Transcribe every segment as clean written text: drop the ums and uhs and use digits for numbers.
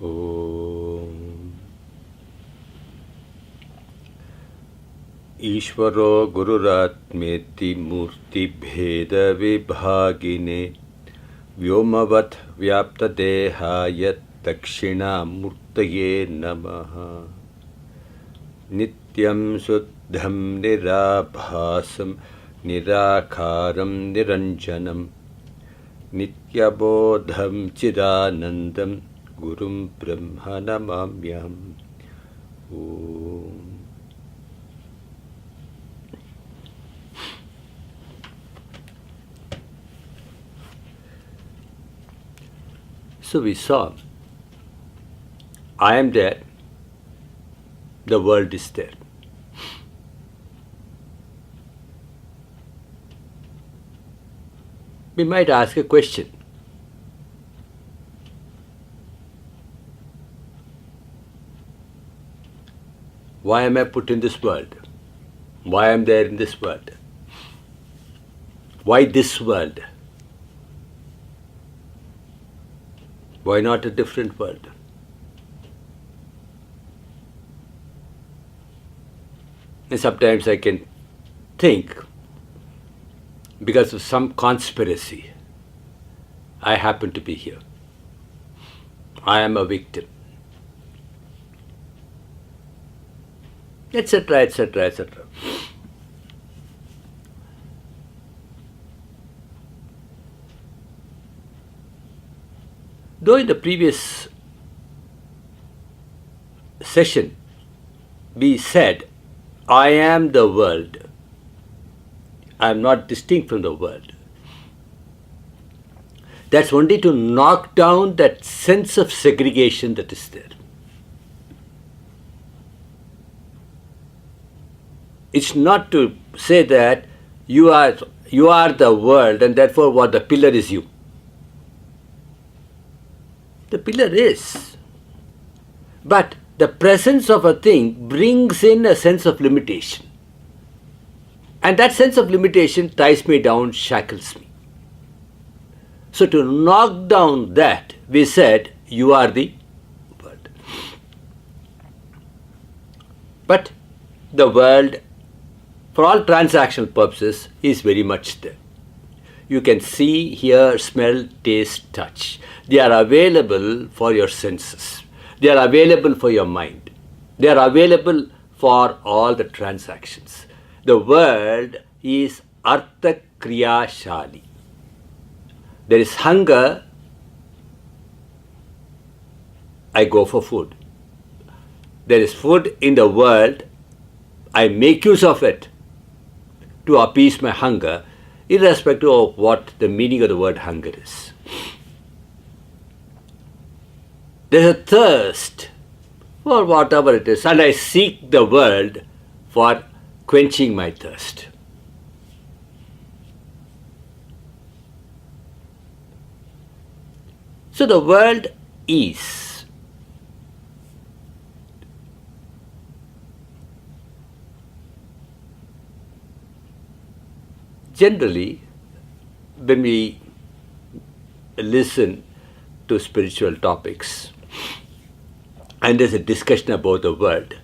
Om Ishvaro Gururatmeti Murti Bheda Vibhagine Vyomavat Vyapta Dehayat Dakshina Murtaye Namaha Nityam Suddham Nirabhasam Nirakaram Niranjanam Nityabodham Chidanandam Gurum Brahma Namamyam. Om. So we saw, I am there, the world is there. We might ask a question. Why am I put in this world? Why am I there in this world? Why this world? Why not a different world? And sometimes I can think, because of some conspiracy, I happen to be here. I am a victim. Etc., etc., etc. Though in the previous session we said, I am the world, I am not distinct from the world. That's only to knock down that sense of segregation that is there. It's not to say that you are the world and therefore what the pillar is you. The pillar is. But the presence of a thing brings in a sense of limitation. And that sense of limitation ties me down, shackles me. So to knock down that, we said, you are the world. But the world, for all transactional purposes, is very much there. You can see, hear, smell, taste, touch. They are available for your senses. They are available for your mind. They are available for all the transactions. The world is Artha Kriya Shali. There is hunger, I go for food. There is food in the world, I make use of it to appease my hunger, irrespective of what the meaning of the word hunger is. There is a thirst for whatever it is, and I seek the world for quenching my thirst. So the world is. Generally, when we listen to spiritual topics and there's a discussion about the world,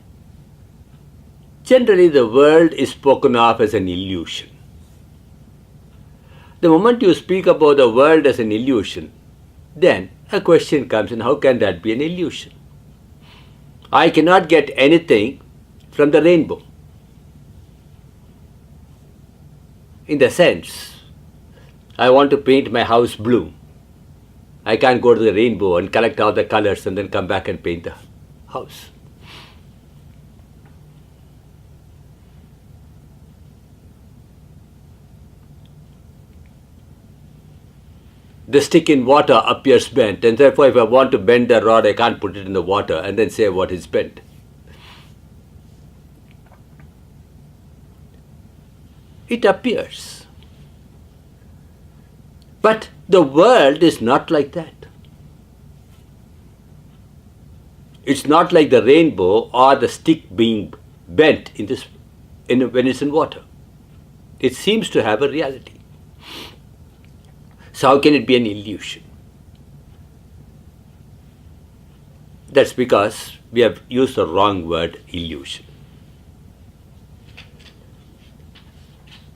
generally the world is spoken of as an illusion. The moment you speak about the world as an illusion, then a question comes in, how can that be an illusion? I cannot get anything from the rainbow. In the sense, I want to paint my house blue. I can't go to the rainbow and collect all the colors and then come back and paint the house. The stick in water appears bent, and therefore if I want to bend the rod, I can't put it in the water and then say what is bent. It appears. But the world is not like that. It's not like the rainbow or the stick being bent when it's in water. It seems to have a reality. So how can it be an illusion? That's because we have used the wrong word, illusion.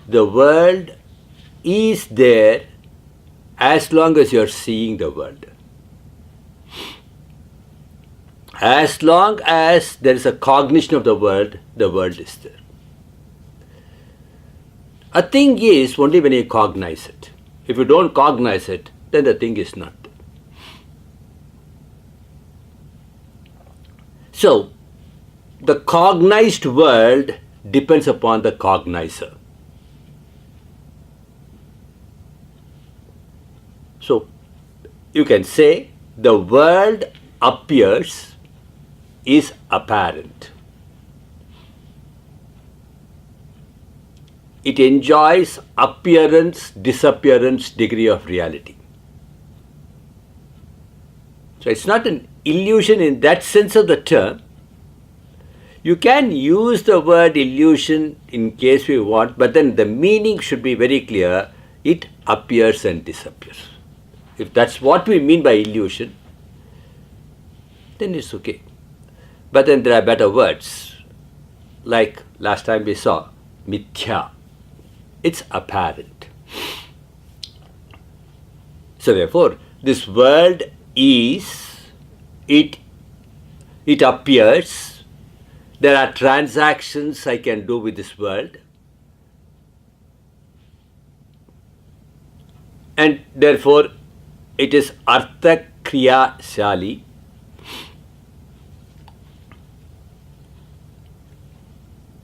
The world is there as long as you are seeing the world. As long as there is a cognition of the world is there. A thing is only when you cognize it. If you don't cognize it, then the thing is not. So, the cognized world depends upon the cognizer. So, you can say the world appears is apparent. It enjoys appearance, disappearance degree of reality. So it's not an illusion in that sense of the term. You can use the word illusion in case we want, but then the meaning should be very clear. It appears and disappears. If that's what we mean by illusion, then it's okay. But then there are better words, like last time we saw, mithya. It's apparent. So therefore, this world is, it appears, there are transactions I can do with this world, and therefore it is artha kriya shali.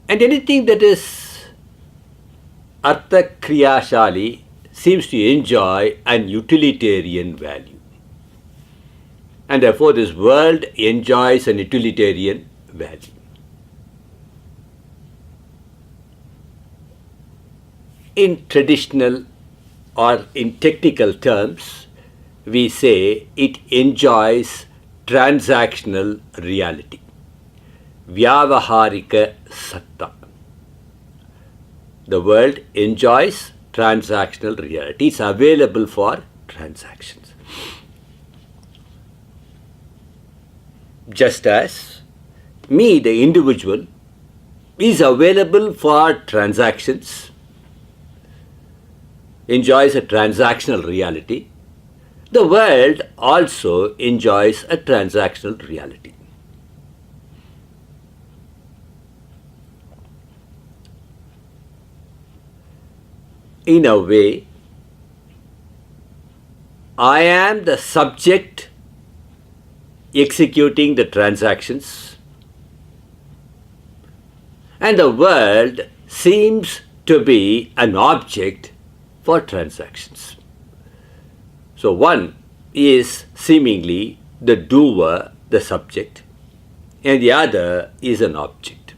And anything that is artha kriya shali seems to enjoy an utilitarian value. And therefore this world enjoys an utilitarian value. In traditional or in technical terms, we say it enjoys transactional reality. Vyavaharika satta. The world enjoys transactional reality. It's available for transactions. Just as me, the individual, is available for transactions, enjoys a transactional reality, the world also enjoys a transactional reality. In a way, I am the subject executing the transactions, and the world seems to be an object for transactions. So one is seemingly the doer, the subject, and the other is an object.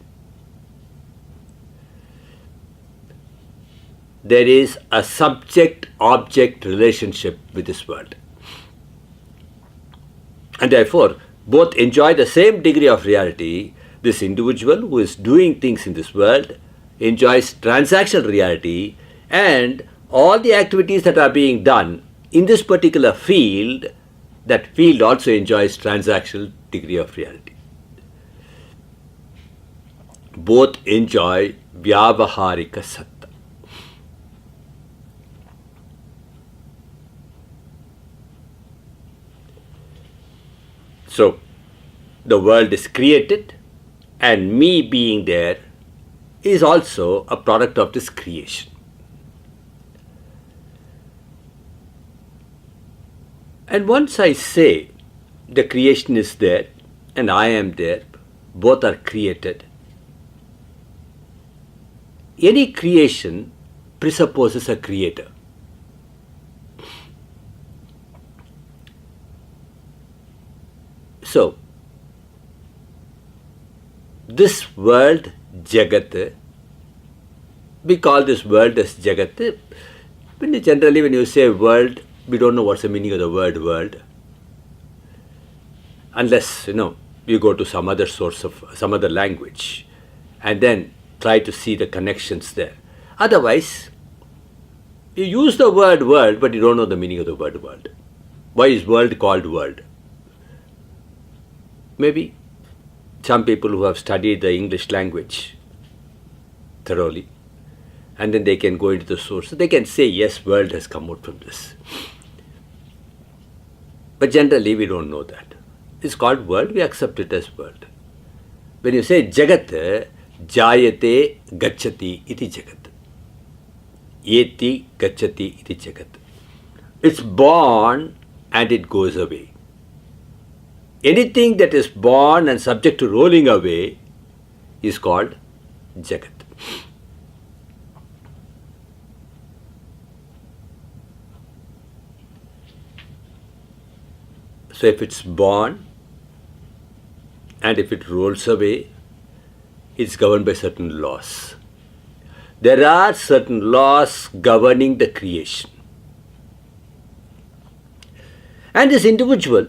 There is a subject-object relationship with this world. And therefore, both enjoy the same degree of reality. This individual who is doing things in this world enjoys transactional reality, and all the activities that are being done in this particular field, that field also enjoys transactional degree of reality. Both enjoy vyavaharika satta. So, the world is created, and me being there is also a product of this creation. And once I say the creation is there and I am there, both are created, any creation presupposes a creator. So, this world, Jagat, we call this world as Jagat. Generally, when you say world, we don't know what's the meaning of the word world. Unless, you go to some other source of some other language and then try to see the connections there. Otherwise, you use the word world, but you don't know the meaning of the word world. Why is world called world? Maybe some people who have studied the English language thoroughly, and then they can go into the source. So they can say, yes, world has come out from this. But generally we don't know that. It's called world, we accept it as world. When you say Jagat, Jayate Gacchati iti Jagat. Yeti Gacchati iti Jagat. It's born and it goes away. Anything that is born and subject to rolling away is called Jagat. So if it's born and if it rolls away, it's governed by certain laws. There are certain laws governing the creation. And this individual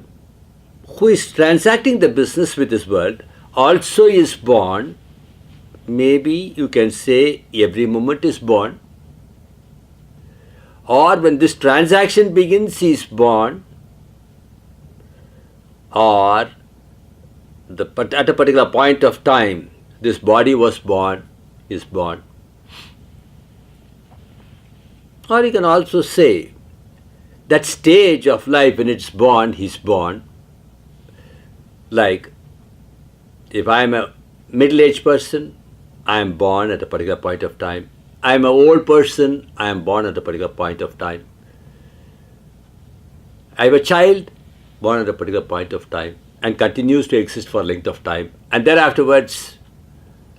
who is transacting the business with this world also is born. Maybe you can say every moment is born. Or when this transaction begins, he is born. Or at a particular point of time, this body was born, is born. Or you can also say that stage of life when it's born, he's born. Like if I am a middle-aged person, I am born at a particular point of time. I am an old person, I am born at a particular point of time. I have a child, born at a particular point of time, and continues to exist for a length of time. And then afterwards,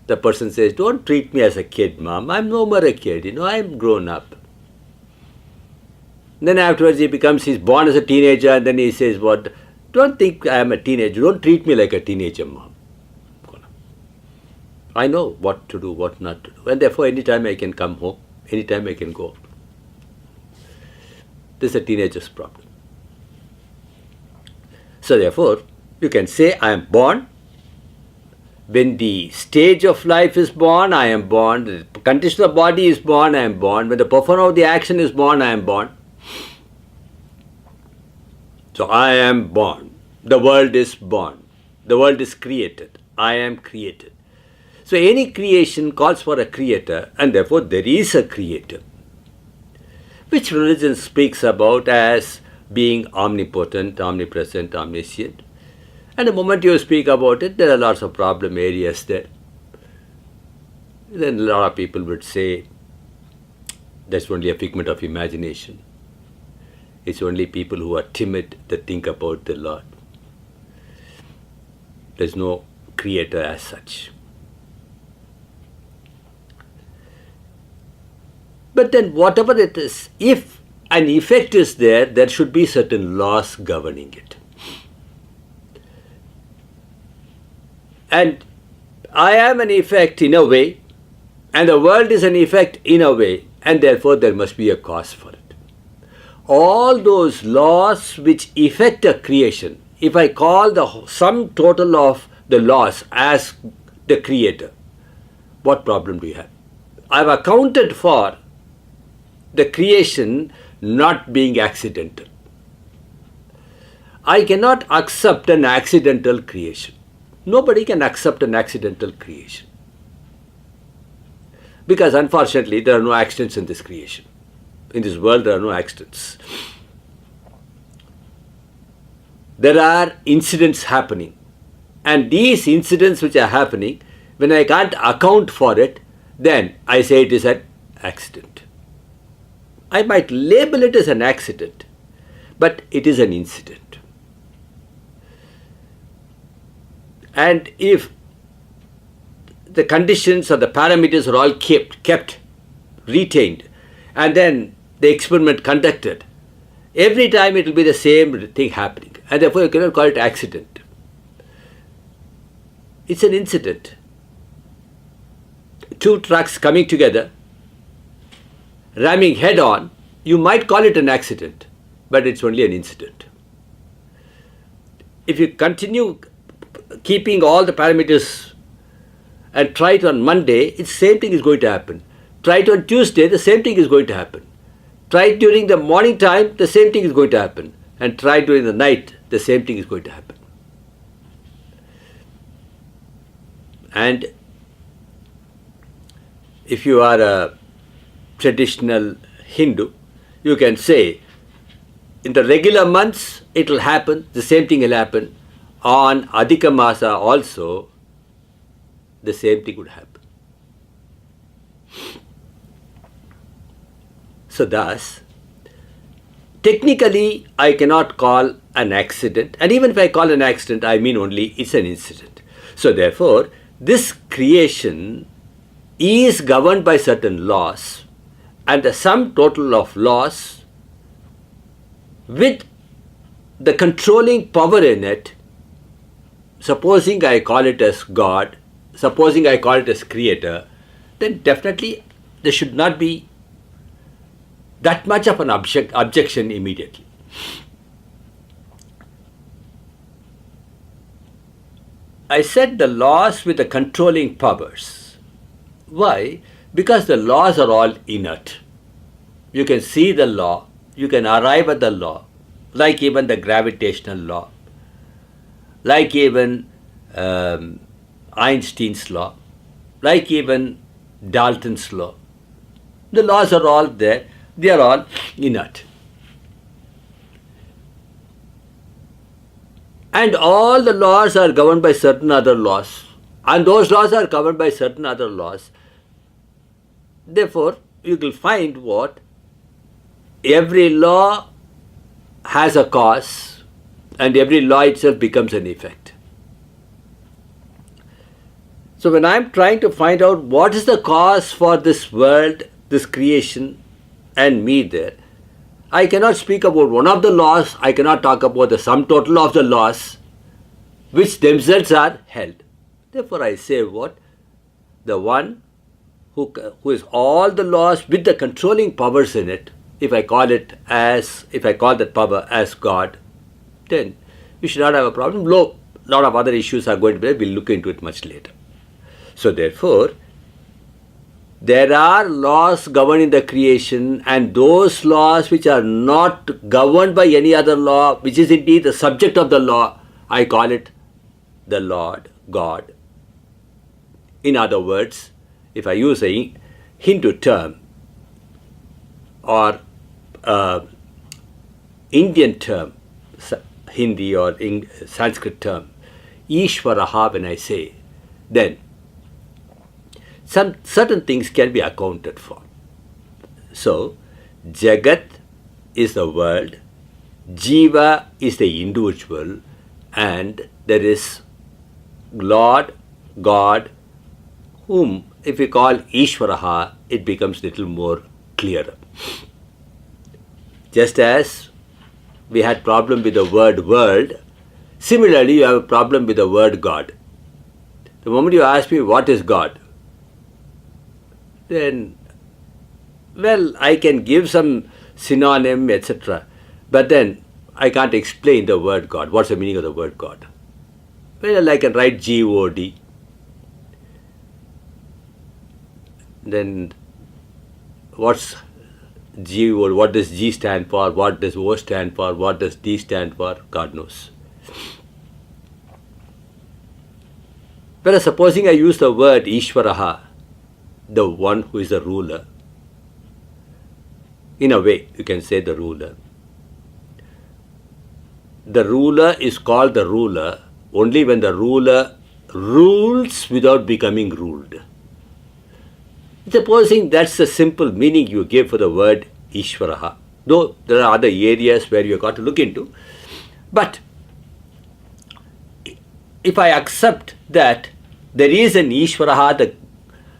the person says, don't treat me as a kid, mom. I'm no more a kid, I'm grown up. Then afterwards he's born as a teenager, and then he says, what? Don't think I am a teenager. Don't treat me like a teenager, mom. I know what to do, what not to do. And therefore, anytime I can come home, anytime I can go. This is a teenager's problem. So therefore, you can say, I am born. When the stage of life is born, I am born. The condition of the body is born, I am born. When the performer of the action is born, I am born. So I am born. The world is born. The world is created. I am created. So any creation calls for a creator, and therefore there is a creator, which religion speaks about as being omnipotent, omnipresent, omniscient. And the moment you speak about it, there are lots of problem areas there. Then a lot of people would say, that's only a figment of imagination. It's only people who are timid that think about the Lord. There's no creator as such. But then whatever it is, if an effect is there, there should be certain laws governing it. And I am an effect in a way, and the world is an effect in a way, and therefore there must be a cause for it. All those laws which affect a creation, if I call the sum total of the laws as the creator, what problem do you have? I have accounted for the creation not being accidental. I cannot accept an accidental creation. Nobody can accept an accidental creation. Because unfortunately, there are no accidents in this creation. In this world, there are no accidents. There are incidents happening. And these incidents which are happening, when I can't account for it, then I say it is an accident. I might label it as an accident, but it is an incident. And if the conditions or the parameters are all kept, retained, and then the experiment conducted, every time it will be the same thing happening. And therefore you cannot call it accident. It's an incident. Two trucks coming together, ramming head on, you might call it an accident, but it's only an incident. If you continue keeping all the parameters and try it on Monday, it's the same thing is going to happen. Try it on Tuesday, the same thing is going to happen. Try it during the morning time, the same thing is going to happen. And try it during the night, the same thing is going to happen. And if you are a traditional Hindu, you can say in the regular months it will happen, the same thing will happen. On Adhika Masa also, the same thing would happen. So thus, technically I cannot call an accident, and even if I call an accident, I mean only it's an incident. So therefore, this creation is governed by certain laws, and the sum total of laws with the controlling power in it, supposing I call it as God, supposing I call it as creator, then definitely there should not be that much of an objection immediately. I said the laws with the controlling powers. Why? Because the laws are all inert. You can see the law, you can arrive at the law, like even the gravitational law, like even Einstein's law, like even Dalton's law. The laws are all there, they are all inert. And all the laws are governed by certain other laws, and those laws are governed by certain other laws. Therefore, you will find what? Every law has a cause, and every law itself becomes an effect. So when I am trying to find out what is the cause for this world, this creation, and me there, I cannot speak about one of the laws, I cannot talk about the sum total of the laws, which themselves are held. Therefore I say what? The one who is all the laws with the controlling powers in it, if I call that power as God, then we should not have a problem. A lot of other issues are going to be there, we'll look into it much later. So therefore, there are laws governing the creation, and those laws which are not governed by any other law, which is indeed the subject of the law, I call it the Lord God. In other words, if I use a Hindu term or Indian term, Hindi or Sanskrit term, Ishvara, when I say, then some certain things can be accounted for. So, Jagat is the world, Jiva is the individual, and there is Lord, God, whom if we call Ishvara, it becomes little more clearer. Just as we had problem with the word world, similarly you have a problem with the word God. The moment you ask me what is God, then, well, I can give some synonym, etc. But then I can't explain the word God. What's the meaning of the word God? Well, I can write G-O-D. Then what's G-O-D? What does G stand for? What does O stand for? What does D stand for? God knows. Whereas supposing I use the word Ishvara, the one who is the ruler, in a way you can say the ruler. The ruler is called the ruler only when the ruler rules without becoming ruled. Supposing that's the simple meaning you give for the word Ishvara, though there are other areas where you got to look into. But if I accept that there is an Ishvara,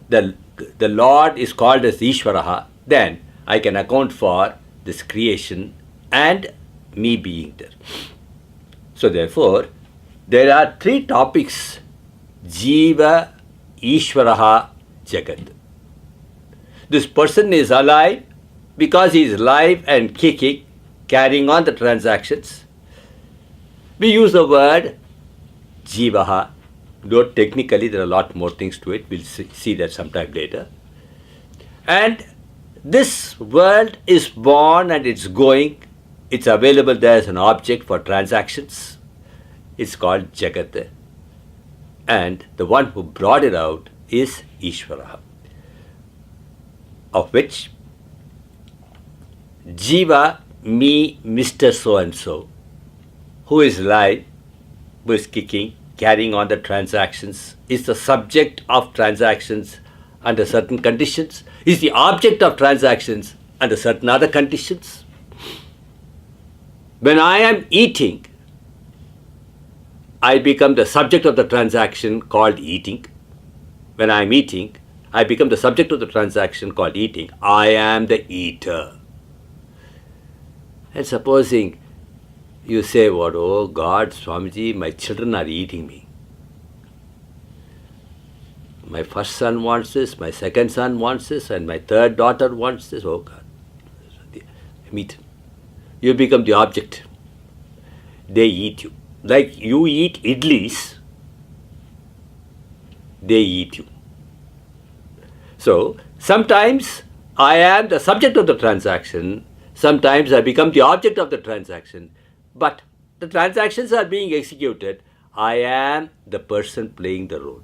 the Lord is called as Ishvara, then I can account for this creation and me being there. So therefore, there are three topics: Jiva, Ishvara, Jagat. This person is alive because he is alive and kicking, carrying on the transactions. We use the word Jivaha, though technically there are a lot more things to it. We'll see that sometime later. And this world is born and it's going. It's available there as an object for transactions. It's called Jagat. and the one who brought it out is Ishvara, of which Jiva, me, Mr. So-and-so, who is alive, who is kicking, carrying on the transactions, is the subject of transactions under certain conditions, is the object of transactions under certain other conditions. When I am eating, I become the subject of the transaction called eating. When I am eating, I become the subject of the transaction called eating. I am the eater. And supposing you say, what, oh God, Swamiji, my children are eating me. My first son wants this, my second son wants this, and my third daughter wants this. Oh God, I'm eaten. You become the object. They eat you. Like you eat idlis, they eat you. So, sometimes I am the subject of the transaction, sometimes I become the object of the transaction, but the transactions are being executed. I am the person playing the role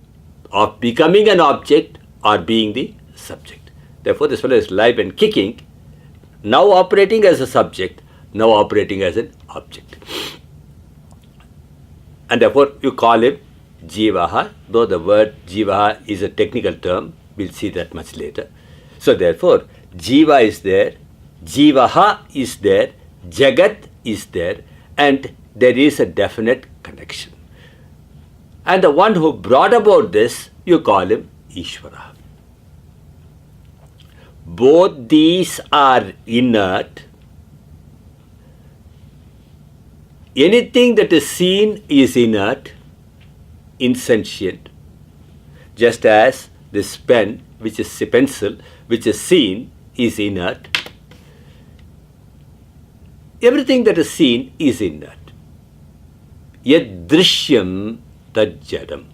of becoming an object or being the subject. Therefore, this fellow is live and kicking, now operating as a subject, now operating as an object. And therefore, you call him Jivaha, though the word Jivaha is a technical term. We'll see that much later. So therefore, Jiva is there, Jivaha is there, Jagat is there, and there is a definite connection. And the one who brought about this, you call him Ishvara. Both these are inert. Anything that is seen is inert, insentient, just as this pen, which is a pencil, which is seen, is inert. Everything that is seen is inert. Yad drishyam tad jadam.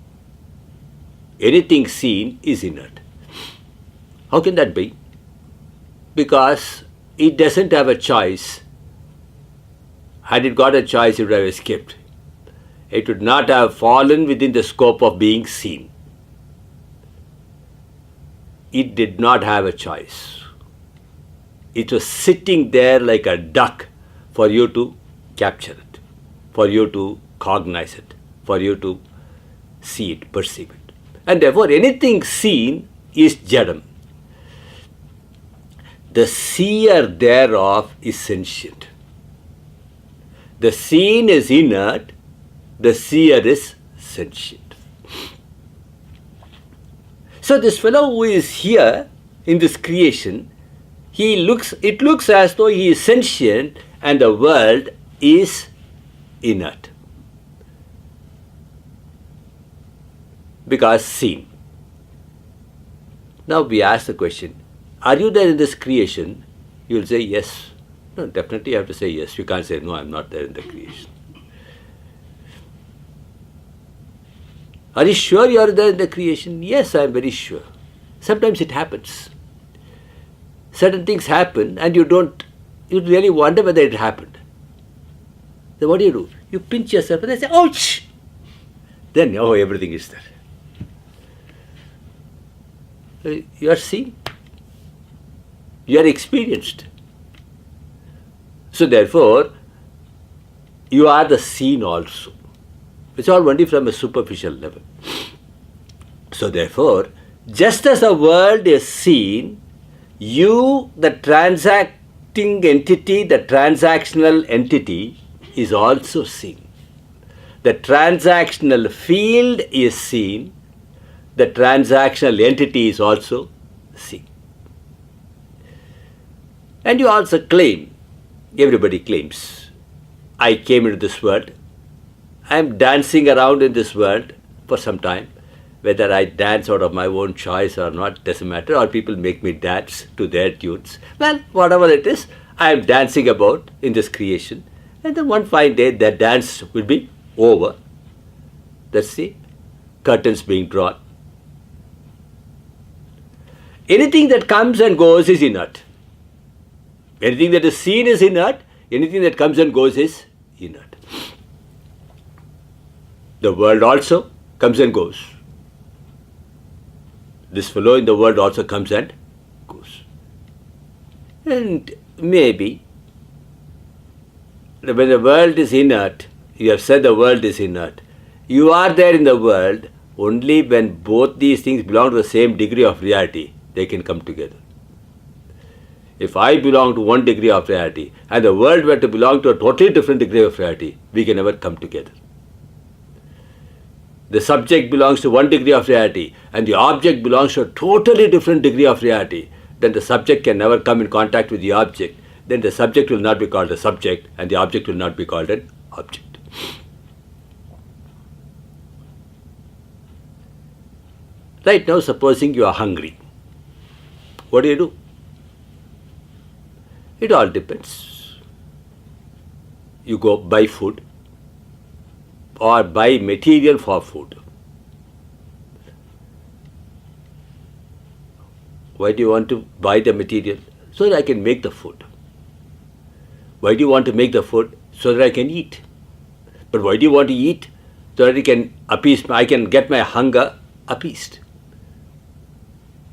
Anything seen is inert. How can that be? Because it doesn't have a choice. Had it got a choice, it would have escaped. It would not have fallen within the scope of being seen. It did not have a choice. It was sitting there like a duck for you to capture it, for you to cognize it, for you to see it, perceive it. And therefore, anything seen is jadam. The seer thereof is sentient. The seen is inert, the seer is sentient. So this fellow who is here in this creation, it looks as though he is sentient and the world is inert. Because seen. Now we ask the question, are you there in this creation? You will say yes. No, definitely you have to say yes. You can't say, no, I'm not there in the creation. Are you sure you are there in the creation? Yes, I am very sure. Sometimes it happens. Certain things happen and you really wonder whether it happened. Then what do? You pinch yourself and then say, ouch! Then, oh, everything is there. You are seen. You are experienced. So therefore, you are the seen also. It's all only from a superficial level. So therefore, just as the world is seen, you, the transacting entity, the transactional entity, is also seen. The transactional field is seen. The transactional entity is also seen. And you also claim, everybody claims, I came into this world, I am dancing around in this world for some time. Whether I dance out of my own choice or not, doesn't matter, or people make me dance to their tunes. Well, whatever it is, I am dancing about in this creation. And then one fine day, that dance will be over. That's the curtains being drawn. Anything that comes and goes is inert. Anything that is seen is inert. Anything that comes and goes is inert. The world also comes and goes. This fellow in the world also comes and goes. And maybe when the world is inert, you have said the world is inert. You are there in the world only when both these things belong to the same degree of reality, they can come together. If I belong to one degree of reality and the world were to belong to a totally different degree of reality, we can never come together. The subject belongs to one degree of reality and the object belongs to a totally different degree of reality, then the subject can never come in contact with the object. Then the subject will not be called a subject and the object will not be called an object. Right now, supposing you are hungry, what do? It all depends. You go buy food or buy material for food. Why do you want to buy the material? So that I can make the food. Why do you want to make the food? So that I can eat. But why do you want to eat? So that I can get my hunger appeased.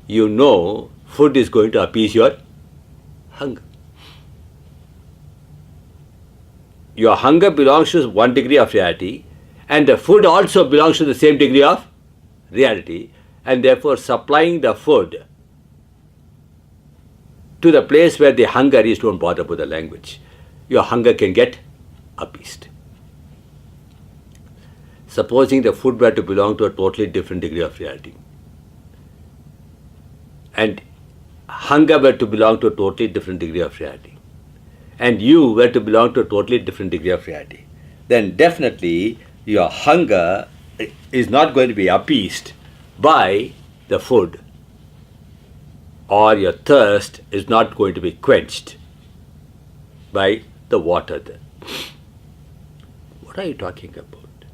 You know food is going to appease your hunger. Your hunger belongs to one degree of reality and the food also belongs to the same degree of reality, and therefore supplying the food to the place where the hunger is, don't bother about the language. Your hunger can get appeased. Supposing the food were to belong to a totally different degree of reality and hunger were to belong to a totally different degree of reality and you were to belong to a totally different degree of reality, then definitely your hunger is not going to be appeased by the food, or your thirst is not going to be quenched by the water there. What are you talking about?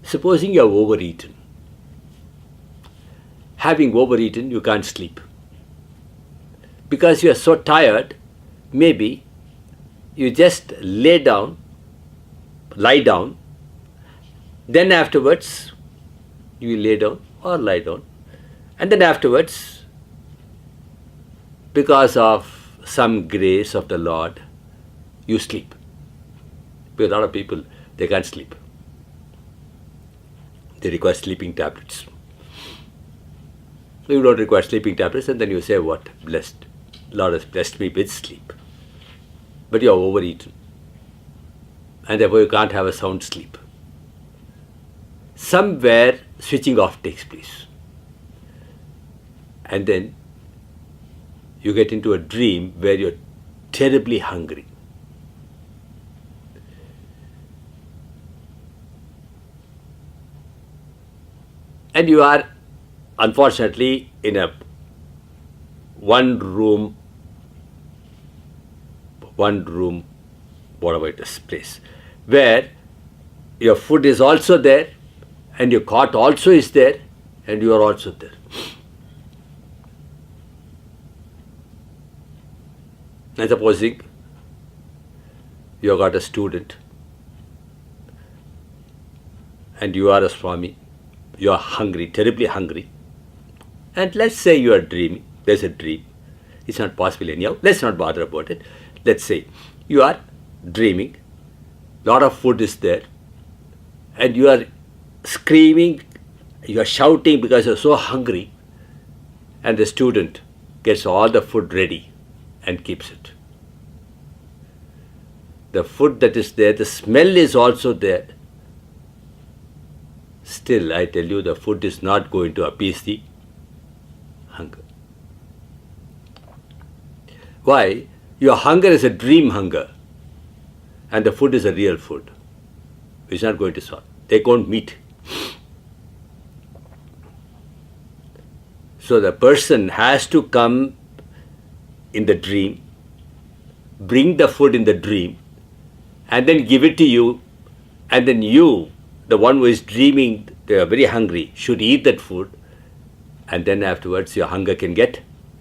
Supposing you have overeaten. Having overeaten, you can't sleep. Because you are so tired, maybe you just lie down, then afterwards you lay down or lie down, and then afterwards, because of some grace of the Lord, you sleep. Because a lot of people, they can't sleep. They require sleeping tablets. So you don't require sleeping tablets, and then you say, what? Blessed. Lord has blessed me with sleep. But you are overeaten. And therefore you can't have a sound sleep. Somewhere switching off takes place. And then you get into a dream where you're terribly hungry. And you are unfortunately in a one room, whatever it is, place, where your food is also there and your cot also is there and you are also there. And supposing you have got a student and you are a Swami, you are hungry, terribly hungry, and let's say you are dreaming, there's a dream, it's not possible anyhow, let's not bother about it. Let's say you are dreaming, lot of food is there, and you are screaming, you are shouting because you are so hungry, and the student gets all the food ready and keeps it. The food that is there, the smell is also there. Still, I tell you, the food is not going to appease the hunger. Why? Your hunger is a dream hunger, and the food is a real food. It's not going to solve. They won't meet. So the person has to come in the dream, bring the food in the dream, and then give it to you, and then you, the one who is dreaming, they are very hungry, should eat that food, and then afterwards your hunger can get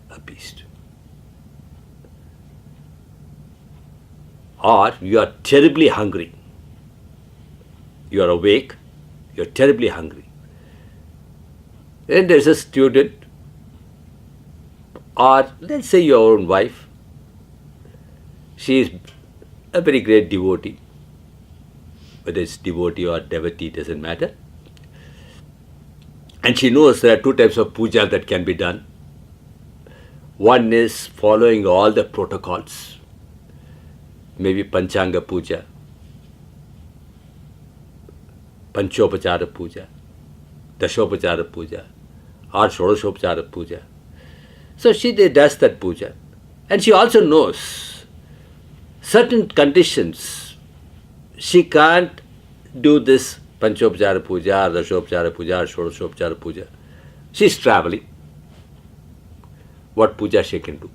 appeased. Or you are terribly hungry. You are awake You're terribly hungry. Then there's a student, or let's say your own wife. She is a very great devotee. Whether it's devotee or devotee, doesn't matter. And she knows there are two types of puja that can be done. One is following all the protocols, maybe Panchanga puja, Panchopachara puja, Dashopachara puja, or Shodoshopachara puja. So she does that puja. And she also knows certain conditions. She can't do this Panchopachara puja, or Dashopachara puja, or Shodoshopachara puja. She's traveling. What puja she can do?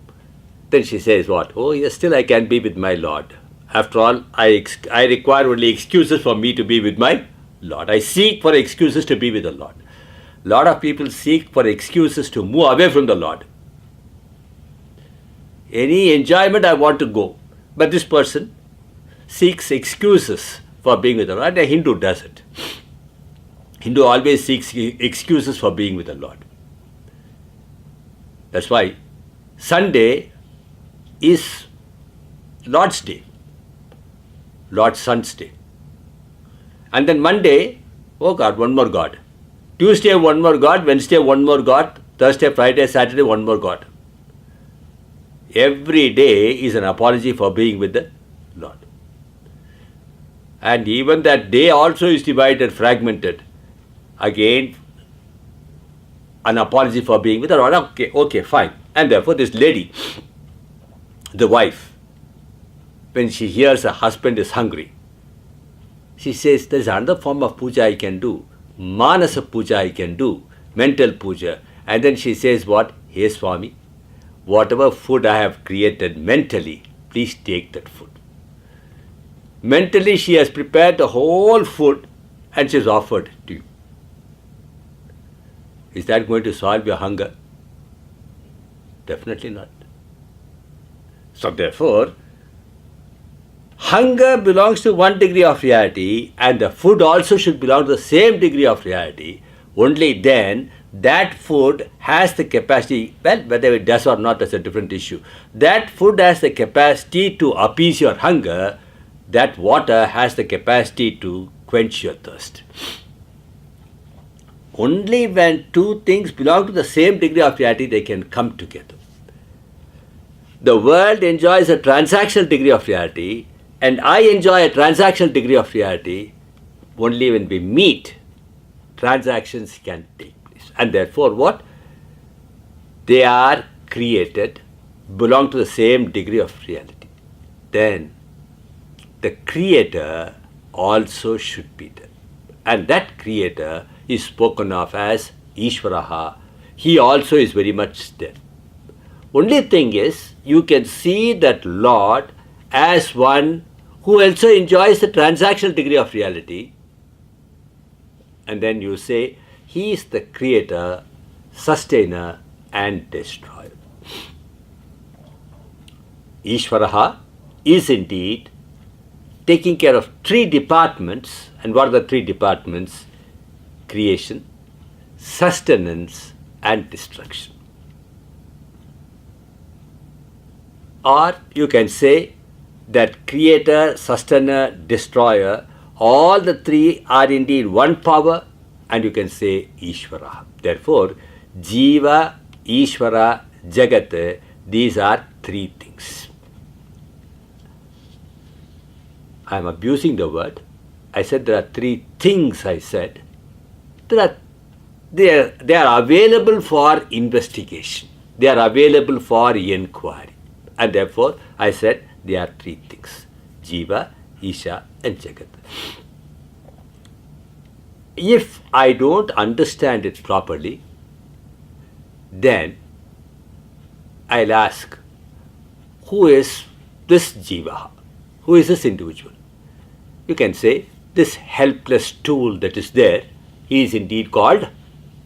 Then she says what? Oh yes, still I can be with my Lord. After all, I require only excuses for me to be with my Lord. I seek for excuses to be with the Lord. A lot of people seek for excuses to move away from the Lord. Any enjoyment I want to go. But this person seeks excuses for being with the Lord. A Hindu does it. Hindu always seeks excuses for being with the Lord. That's why Sunday is Lord's Day, Lord's Son's Day. And then Monday, oh God, one more God. Tuesday, one more God. Wednesday, one more God. Thursday, Friday, Saturday, one more God. Every day is an apology for being with the Lord. And even that day also is divided, fragmented. Again, an apology for being with the Lord. Okay, fine. And therefore this lady, the wife, when she hears her husband is hungry, she says, there's another form of puja I can do. Manasa puja I can do. Mental puja. And then she says what? Hey Swami, whatever food I have created mentally, please take that food. Mentally she has prepared the whole food and she has offered to you. Is that going to solve your hunger? Definitely not. So therefore, hunger belongs to one degree of reality and the food also should belong to the same degree of reality. Only then that food has the capacity, well, whether it does or not, that's a different issue. That food has the capacity to appease your hunger. That water has the capacity to quench your thirst. Only when two things belong to the same degree of reality, they can come together. The world enjoys a transactional degree of reality, and I enjoy a transactional degree of reality. Only when we meet, transactions can take place. And therefore what? They are created, belong to the same degree of reality. Then the creator also should be there. And that creator is spoken of as Ishvara. He also is very much there. Only thing is, you can see that Lord as one who also enjoys the transactional degree of reality. And then you say, he is the creator, sustainer and destroyer. Ishvara is indeed taking care of three departments. And what are the three departments? Creation, sustenance and destruction. Or you can say that creator, sustainer, destroyer, all the three are indeed one power, and you can say Ishvara. Therefore, Jiva, Ishvara, Jagat, these are three things. I am abusing the word. I said there are three things, I said. They are available for investigation. They are available for inquiry. And therefore, I said there are three things. Jiva, Isha and Jagat. If I don't understand it properly, then I'll ask, who is this Jiva? Who is this individual? You can say, this helpless tool that is there, he is indeed called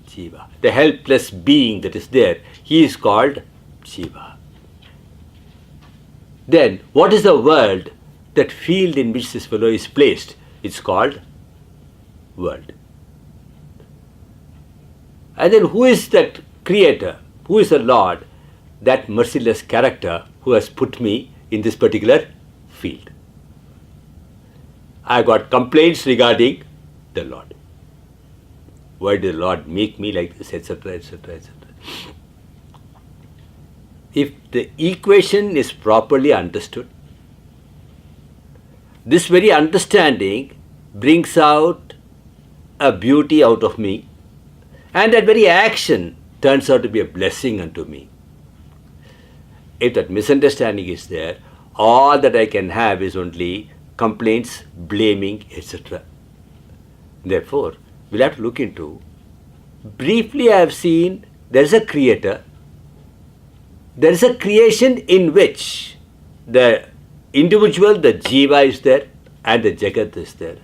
Jiva. The helpless being that is there, he is called Jiva. Then, what is the world, that field in which this fellow is placed? It's called world. And then who is that creator? Who is the Lord? That merciless character who has put me in this particular field. I got complaints regarding the Lord. Why did the Lord make me like this, etc., etc., etc.? If the equation is properly understood, this very understanding brings out a beauty out of me, and that very action turns out to be a blessing unto me. If that misunderstanding is there, all that I can have is only complaints, blaming, etc. Therefore, we'll have to look into, briefly I have seen there is a creator, there is a creation in which the individual, the jiva is there and the jagat is there.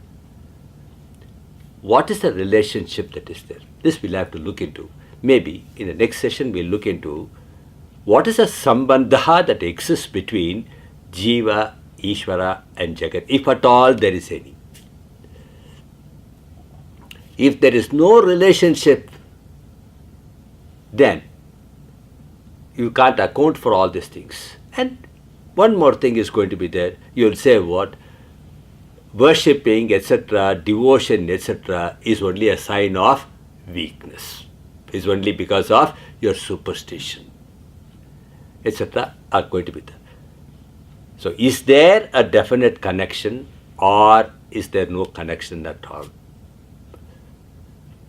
What is the relationship that is there? This we'll have to look into. Maybe in the next session we'll look into what is the sambandha that exists between jiva, Ishvara and jagat, if at all there is any. If there is no relationship, then you can't account for all these things. And one more thing is going to be there. You'll say what? Worshipping, etc., devotion, etc., is only a sign of weakness. Is only because of your superstition, etc., are going to be there. So, is there a definite connection or is there no connection at all?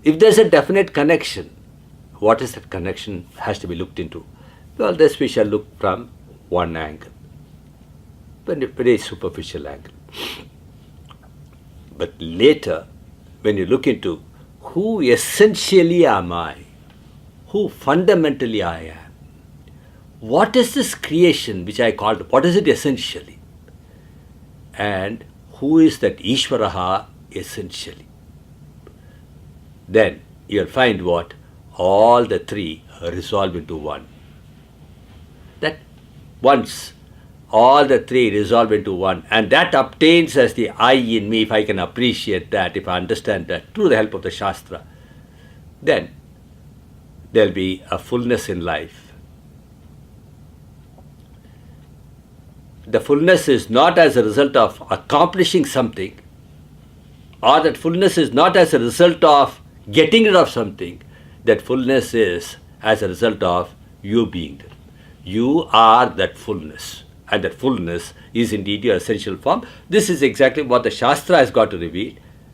If there's a definite connection, what is that connection has to be looked into? Well, this we shall look from one angle, very, very superficial angle. But later, when you look into who essentially am I, who fundamentally I am, what is this creation which I called, what is it essentially? And who is that Ishvara essentially? Then you'll find what? All the three resolve into one. That once all the three resolve into one, and that obtains as the I in me, if I can appreciate that, if I understand that through the help of the Shastra, then there'll be a fullness in life. The fullness is not as a result of accomplishing something, or that fullness is not as a result of getting rid of something. That fullness is as a result of you being there. You are that fullness, and that fullness is indeed your essential form. This is exactly what the Shastra has got to reveal,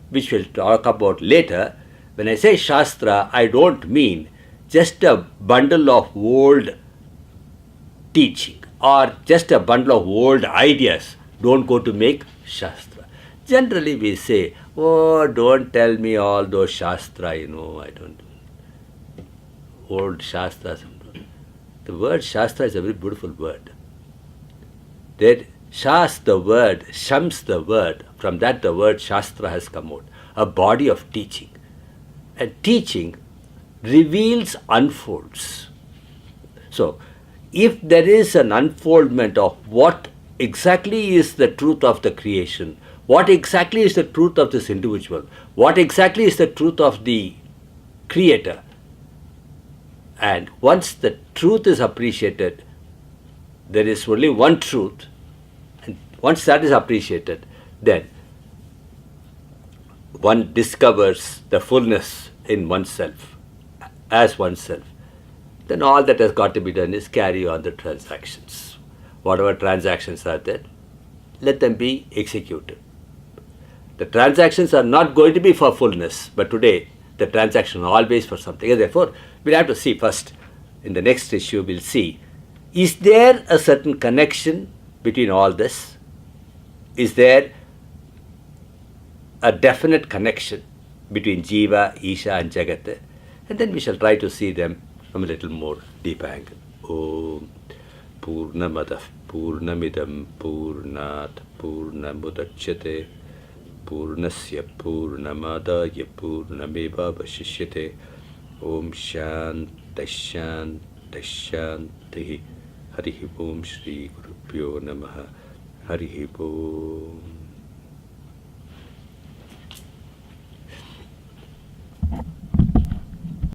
which we'll talk about later. When I say Shastra, I don't mean just a bundle of old teaching or just a bundle of old ideas. Don't go to make Shastra. Generally we say, oh, don't tell me all those Shastra, I don't. Old Shastras. The word Shastra is a very beautiful word. That Shas, the word, Shams, the word, from that the word Shastra has come out. A body of teaching. And teaching reveals, unfolds. So, if there is an unfoldment of what exactly is the truth of the creation, what exactly is the truth of this individual, what exactly is the truth of the creator, and once the truth is appreciated, there is only one truth, and once that is appreciated, then one discovers the fullness in oneself, as oneself. Then all that has got to be done is carry on the transactions. Whatever transactions are there, let them be executed. The transactions are not going to be for fullness, but today the transaction always for something. And therefore, we'll have to see first, in the next issue, we'll see, is there a certain connection between all this? Is there a definite connection between Jiva, Isha and Jagat? And then we shall try to see them from a little more deep angle. Om Purnamadah Purnamidam Purnat Purnamudachyate Purnasya Purnamadaya Purnameva Vashishyate. Om Shanti Shanti Shanti. Harihi Om Shri Gurubhyo Namaha. Harihi Om.